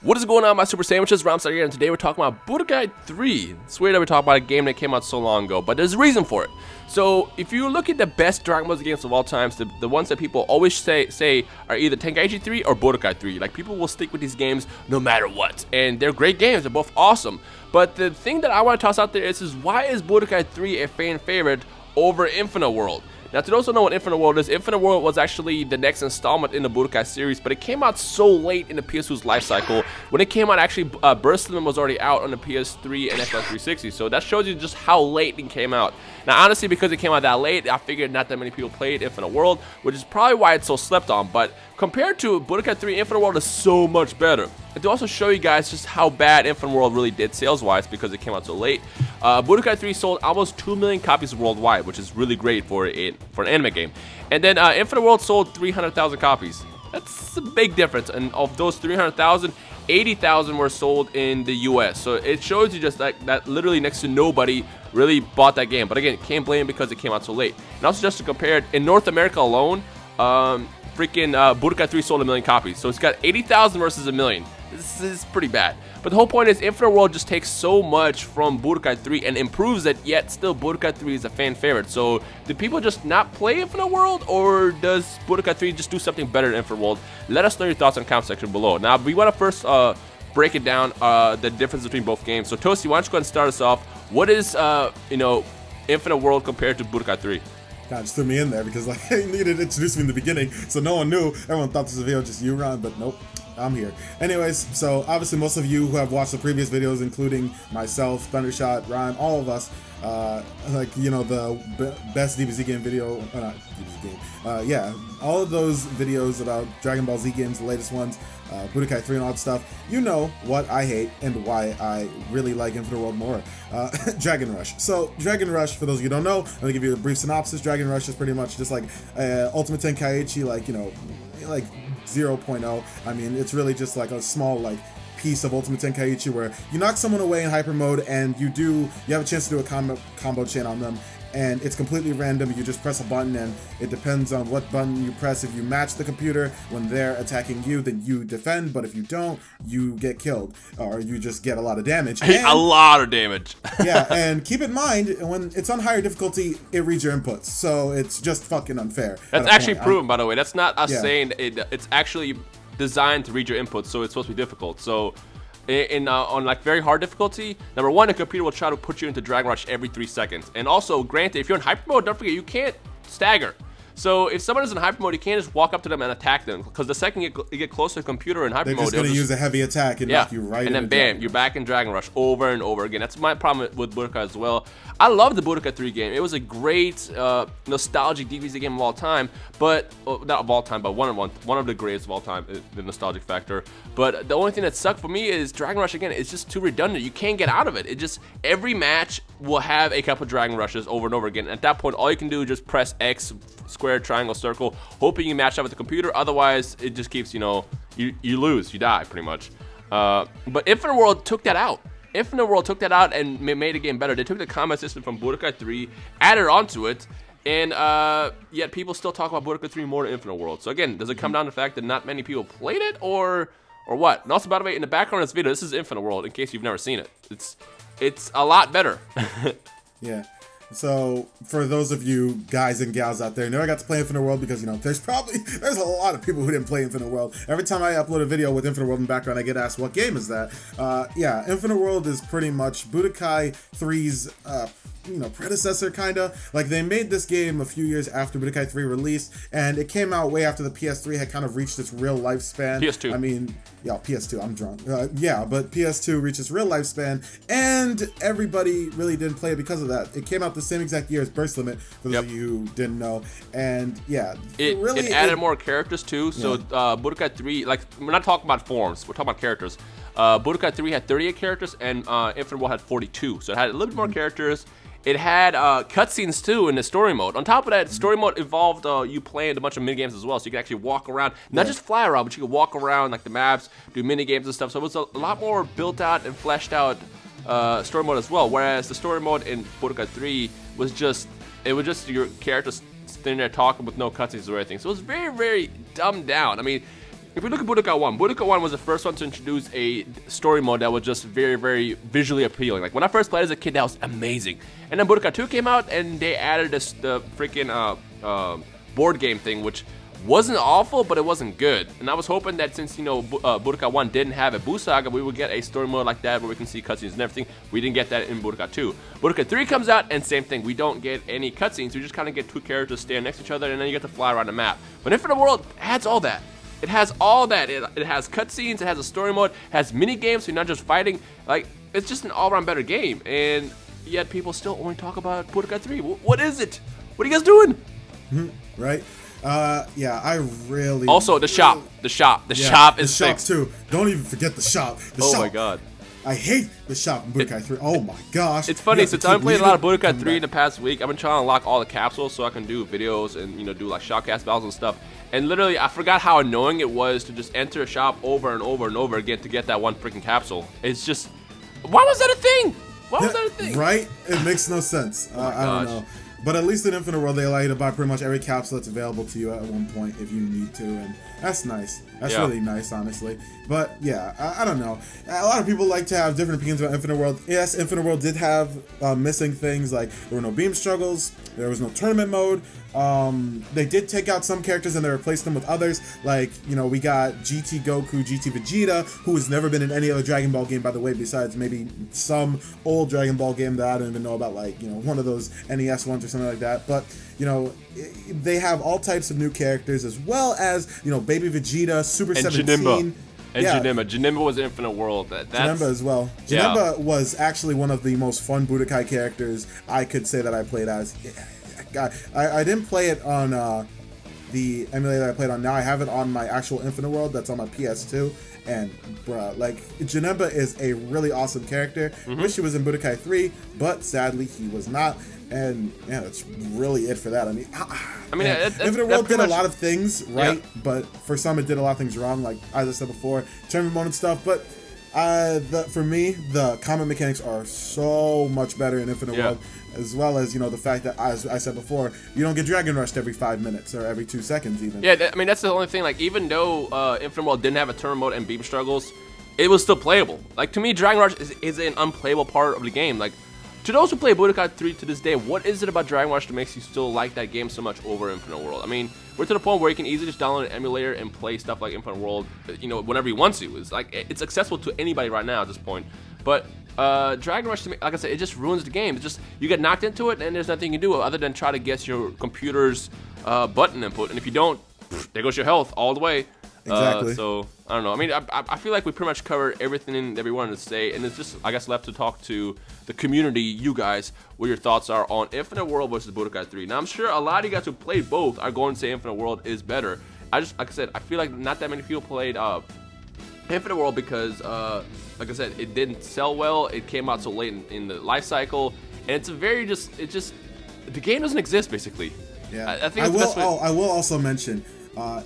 What is going on, my super sandwiches? Rhymestyle here, and today we're talking about Budokai 3. It's weird that we're talking about a game that came out so long ago, but there's a reason for it. So, if you look at the best Dragon Ball Z games of all times, the ones that people always say are either Tenkaichi 3 or Budokai 3. Like, people will stick with these games no matter what, and they're great games. They're both awesome. But the thing that I want to toss out there is why is Budokai 3 a fan favorite over Infinite World? Now, to those who know what Infinite World is, Infinite World was actually the next installment in the Budokai series, but it came out so late in the PS2's life cycle. When it came out, actually, Burst Limit was already out on the PS3 and Xbox 360, so that shows you just how late it came out. Now, honestly, because it came out that late, I figured not that many people played Infinite World, which is probably why it's so slept on, but compared to Budokai 3, Infinite World is so much better. And to also show you guys just how bad Infinite World really did sales-wise because it came out so late, Budokai 3 sold almost 2 million copies worldwide, which is really great for an anime game. And then Infinite World sold 300,000 copies. That's a big difference, and of those 300,000, 80,000 were sold in the US. So it shows you just like that literally next to nobody really bought that game. But again, can't blame it because it came out so late. And also just to compare it, in North America alone, Budokai 3 sold 1 million copies. So it's got 80,000 versus 1 million. This is pretty bad. But the whole point is Infinite World just takes so much from Budokai 3 and improves it, yet still Budokai 3 is a fan favorite. So do people just not play Infinite World, or does Budokai 3 just do something better than Infinite World? Let us know your thoughts in the comment section below. Now, we want to first break it down, the difference between both games. So Toasty, why don't you go ahead and start us off? What is, Infinite World compared to Budokai 3? God, just threw me in there because like you needed to introduce me in the beginning, so no one knew. Everyone thought this was a video just you, Ron, but nope, I'm here. Anyways, so obviously most of you who have watched the previous videos, including myself, Thundershot, Rhyme, all of us, the best DBZ game video, not DBZ game, yeah, all of those videos about Dragon Ball Z games, the latest ones, Budokai 3 and all that stuff, you know what I hate and why I really like Infinite World more. Dragon Rush. So, Dragon Rush, for those of you who don't know, I'm going to give you a brief synopsis. Dragon Rush is pretty much just like Ultimate Tenkaichi, like 0.0. I mean, it's really just like a small, piece of Ultimate Tenkaichi where you knock someone away in hyper mode and you have a chance to do a combo chain on them, and it's completely random. You just press a button and it depends on what button you press. If you match the computer when they're attacking you, then you defend, but if you don't, you get killed, or you just get a lot of damage. A lot of damage. Yeah, and keep in mind, when it's on higher difficulty, it reads your inputs, so it's just fucking unfair. That's actually proven, by the way. That's not us saying it's actually designed to read your inputs, so it's supposed to be difficult. So on like very hard difficulty, number one, the computer will try to put you into Dragon Rush every 3 seconds. And also, granted, if you're in hyper mode, don't forget you can't stagger. So if someone is in hyper mode, you can't just walk up to them and attack them, because the second you get closer to the computer in hyper mode, they're just going to use a heavy attack and knock you right in, and then bam, you're back in Dragon Rush over and over again. That's my problem with Budokai as well. I love the Budokai 3 game. It was a great nostalgic DBZ game of all time, but not of all time, but one of the greatest of all time, the nostalgic factor. But the only thing that sucked for me is Dragon Rush again. It's just too redundant. You can't get out of it. It just, every match will have a couple Dragon Rushes over and over again. At that point, all you can do is just press X, square, triangle, circle, hoping you match up with the computer. Otherwise, it just keeps, you lose, you die pretty much. But Infinite World took that out. Infinite World took that out and made the game better. They took the combat system from Budokai 3, added onto it, and yet people still talk about Budokai 3 more than Infinite World. So again, does it come down to the fact that not many people played it, or what? And also, by the way, in the background of this video, this is Infinite World, in case you've never seen it. It's a lot better. Yeah. So, for those of you guys and gals out there who never got to play Infinite World, because, there's a lot of people who didn't play Infinite World. Every time I upload a video with Infinite World in the background, I get asked, what game is that? Yeah, Infinite World is pretty much Budokai 3's, predecessor, kinda. Like, they made this game a few years after Budokai 3 released, and it came out way after the PS3 had kind of reached its real lifespan. PS2. I mean, yeah, PS2, I'm drunk. Yeah, but PS2 reached its real lifespan, and everybody really didn't play it because of that. It came out the same exact year as Burst Limit, for those of you who didn't know, and yeah, it added more characters too. So Budokai 3, like, we're not talking about forms, we're talking about characters. Budokai 3 had 38 characters, and Infinite World had 42, so it had a little bit more characters. It had cutscenes too in the story mode. On top of that, story mode involved you playing a bunch of minigames as well, so you can actually walk around, not just fly around, but you can walk around like the maps, do minigames and stuff. So it was a lot more built out and fleshed out story mode as well. Whereas the story mode in Budokai 3 was just your character sitting there talking with no cutscenes or anything. So it was very, very dumbed down. I mean, if we look at Budokai 1 was the first one to introduce a story mode that was just very, very visually appealing. Like, when I first played as a kid, that was amazing. And then Budokai 2 came out, and they added the freaking board game thing, which wasn't awful, but it wasn't good. And I was hoping that since, you know, Budokai 1 didn't have a Buu Saga, we would get a story mode like that where we can see cutscenes and everything. We didn't get that in Budokai 2. Budokai 3 comes out, and same thing. We don't get any cutscenes. We just kind of get two characters stand next to each other, and then you get to fly around the map. But Infinite World adds all that. It has all that. It has cutscenes, it has a story mode, has mini games, so you're not just fighting. Like, it's just an all-around better game. And yet people still only talk about Budokai 3. What is it? What are you guys doing? Right? Yeah, I really... Also, the shop. The shop is the fixed. shop too. Don't even forget the shop. The shop. Oh my god. I hate the shop in Budokai 3. Oh my gosh. It's funny, since I've been playing a lot of Budokai 3 in the past week, I've been trying to unlock all the capsules so I can do videos and, you know, do like shoutcast battles and stuff. And literally, I forgot how annoying it was to just enter a shop over and over and over again to get that one freaking capsule. It's just... Why was that a thing? Why was that a thing? Right? It makes no sense. I don't know. But at least in Infinite World, they allow you to buy pretty much every capsule that's available to you at one point if you need to, and that's nice. That's really nice, honestly. But yeah, I don't know. A lot of people like to have different opinions about Infinite World. Yes, Infinite World did have missing things, like there were no beam struggles, there was no tournament mode. They did take out some characters and they replaced them with others. Like, you know, we got GT Goku, GT Vegeta, who has never been in any other Dragon Ball game, by the way, besides maybe some old Dragon Ball game that I don't even know about, like, you know, one of those NES ones or something like that. But, you know, they have all types of new characters, as well as, you know, Baby Vegeta, Super 17. Janemba. And Janemba. Janemba was Infinite World. Janemba as well. Janemba was actually one of the most fun Budokai characters I could say that I played as. God, I didn't play it on the emulator I played on now. I have it on my actual Infinite World that's on my PS2. And, bruh, like, Janemba is a really awesome character. Wish he was in Budokai 3, but sadly he was not. And, yeah, that's really it for that. I mean, Infinite World did a lot of things right, but for some it did a lot of things wrong, like as I said before, tournament mode and stuff. But for me, the combat mechanics are so much better in Infinite World, as well as, you know, the fact that, as I said before, you don't get Dragon Rushed every 5 minutes or every 2 seconds even. Yeah, I mean, that's the only thing. Like, even though Infinite World didn't have a tournament mode and beam struggles, it was still playable. Like, to me, Dragon Rush is an unplayable part of the game. Like, to those who play Budokai 3 to this day, what is it about Dragon Rush that makes you still like that game so much over Infinite World? I mean, we're to the point where you can easily just download an emulator and play stuff like Infinite World, you know, whenever you want to. It's like, it's accessible to anybody right now at this point. But Dragon Rush, to me, like I said, it just ruins the game. It's just, you get knocked into it and there's nothing you can do other than try to guess your computer's button input. And if you don't, there goes your health all the way. Exactly. So, I don't know. I mean, I feel like we pretty much covered everything that we wanted to say, and it's just, I guess, left to talk to the community, you guys, what your thoughts are on Infinite World versus Budokai 3. Now, I'm sure a lot of you guys who played both are going to say Infinite World is better. I just, like I said, I feel like not that many people played Infinite World because, like I said, it didn't sell well. It came out so late in the life cycle, and it's a very the game doesn't exist, basically. Yeah. I think I will also mention,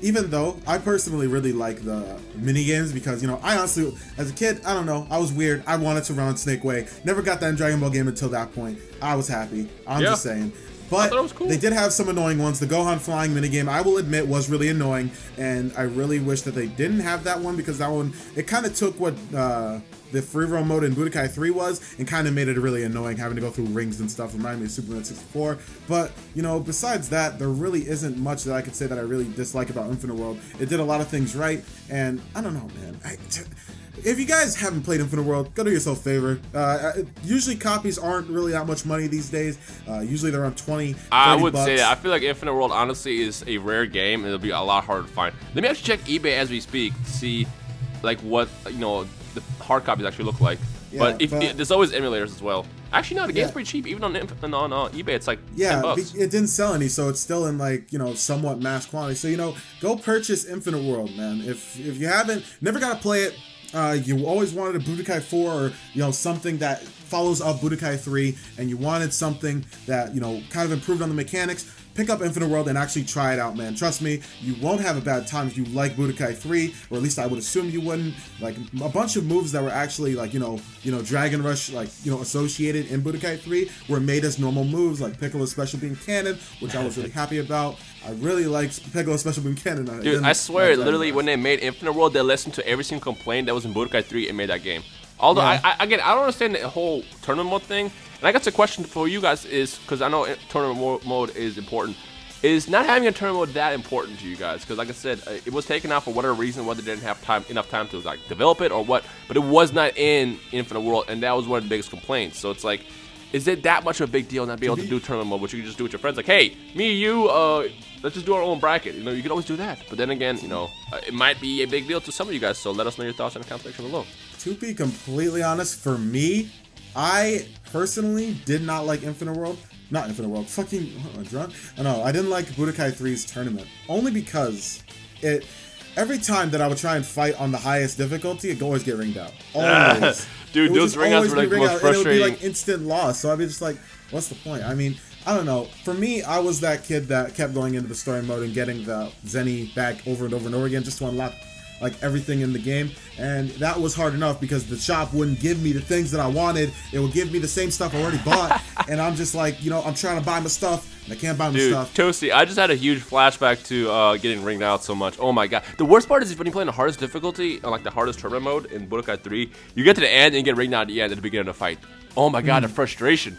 even though I personally really like the mini games, because, you know, I honestly, as a kid, I don't know, I was weird. I wanted to run Snake Way. Never got that in Dragon Ball game until that point. I was happy. I'm just saying. But cool. They did have some annoying ones. The Gohan flying minigame, I will admit, was really annoying, and I really wish that they didn't have that one, because that one, it kind of took what the free roam mode in Budokai 3 was and kind of made it really annoying, having to go through rings and stuff. Reminded me of Superman 64. But, you know, besides that, there really isn't much that I could say that I really dislike about Infinite World. It did a lot of things right, and I don't know, man. If you guys haven't played Infinite World, go do yourself a favor. Usually copies aren't really that much money these days. Usually they're around 20, 30 I would bucks. say that. I feel like Infinite World, honestly, is a rare game, and it'll be a lot harder to find. Let me actually check eBay as we speak to see, like, what, you know, the hard copies actually look like. Yeah, but there's always emulators as well. Actually, no, the game's pretty cheap. Even on eBay, it's like $10. It didn't sell any, so it's still in, like, you know, somewhat mass quantity. So, you know, go purchase Infinite World, man. If you haven't, never got to play it, you always wanted a Budokai 4 or, you know, something that follows up Budokai 3, and you wanted something that, you know, kind of improved on the mechanics, pick up Infinite World and actually try it out, man. Trust me, you won't have a bad time if you like Budokai 3, or at least I would assume you wouldn't. Like, a bunch of moves that were actually, like, you know, Dragon Rush, like, you know, associated in Budokai 3 were made as normal moves, like Piccolo's Special Beam Cannon, which I was really happy about. I really liked Piccolo's Special Beam Cannon. Dude, I swear, literally, when they made Infinite World, they listened to every single complaint that was in Budokai 3 and made that game. Although, yeah. Again, I don't understand the whole tournament mode thing. And I guess the question for you guys is, because I know tournament mode is important, is not having a tournament mode that important to you guys? Because like I said, it was taken out for whatever reason, whether they didn't have enough time to like develop it or what, but it was not in Infinite World, and that was one of the biggest complaints. So it's like, is it that much of a big deal not be able to do tournament mode, which you can just do with your friends? Like, hey, me, you, let's just do our own bracket. You know, you can always do that. But then again, you know, it might be a big deal to some of you guys. So let us know your thoughts in the comment section below. To be completely honest, for me, I personally did not like Infinite World. Not Infinite World. Fucking, am I drunk? I know. I didn't like Budokai 3's tournament. Only because every time that I would try and fight on the highest difficulty, it would always get ringed out. Always. Dude, those ring outs were like the most frustrating. And it would be like instant loss. So I'd be just like, what's the point? I mean, I don't know. For me, I was that kid that kept going into the story mode and getting the Zenny back over and over and over again just to unlock like everything in the game, and that was hard enough because the shop wouldn't give me the things that I wanted. It would give me the same stuff I already bought, and I'm just like, you know, I'm trying to buy my stuff and I can't buy my stuff. Toasty, I just had a huge flashback to getting ringed out so much. Oh my god. The worst part is when you play in the hardest difficulty, like the hardest tournament mode in Budokai 3, you get to the end and you get ringed out at the end at the beginning of the fight. Oh my god, the frustration.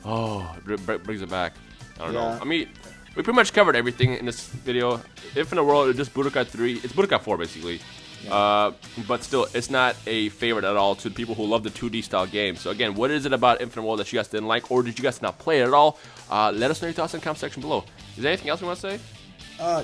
Oh, it brings it back. I don't know. I mean, we pretty much covered everything in this video. Infinite World is just Budokai 3. It's Budokai 4 basically. Yeah. But still, it's not a favorite at all to the people who love the 2D style game. So again, what is it about Infinite World that you guys didn't like, or did you guys not play it at all? Let us know your thoughts in the comment section below. Is there anything else you want to say?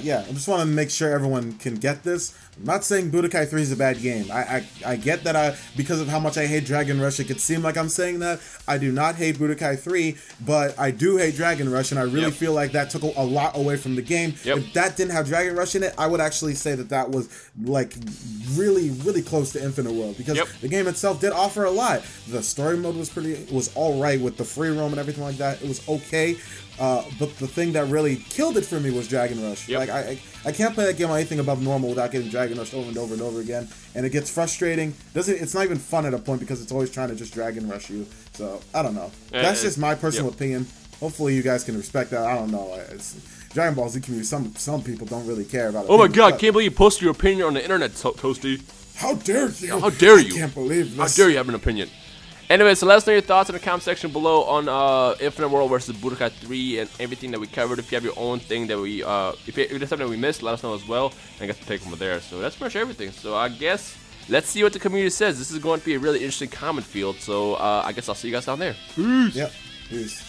Yeah, I just want to make sure everyone can get this. I'm not saying Budokai 3 is a bad game. I get that because of how much I hate Dragon Rush, it could seem like I'm saying that. I do not hate Budokai 3, but I do hate Dragon Rush, and I really feel like that took a lot away from the game. If that didn't have Dragon Rush in it, I would actually say that that was like really, really close to Infinite World, because the game itself did offer a lot. The story mode was all right with the free roam and everything like that. It was okay. But the thing that really killed it for me was Dragon Rush. Like I can't play that game on anything above normal without getting Dragon Rush over and over and over again, and it gets frustrating. It's not even fun at a point because it's always trying to just Dragon Rush you. So I don't know. That's just my personal opinion. Hopefully you guys can respect that. I don't know. It's Dragon Ball Z community. Some people don't really care about it. Oh my god! Can't believe you posted your opinion on the internet, Toasty. How dare you? How dare you? I can't believe this. How dare you have an opinion? Anyway, so let us know your thoughts in the comment section below on Infinite World versus Budokai 3 and everything that we covered. If you have your own thing that we, if there's something that we missed, let us know as well, and I guess we'll take from there. So that's pretty much everything. So I guess let's see what the community says. This is going to be a really interesting comment field. So I guess I'll see you guys down there. Peace. Yep. Peace.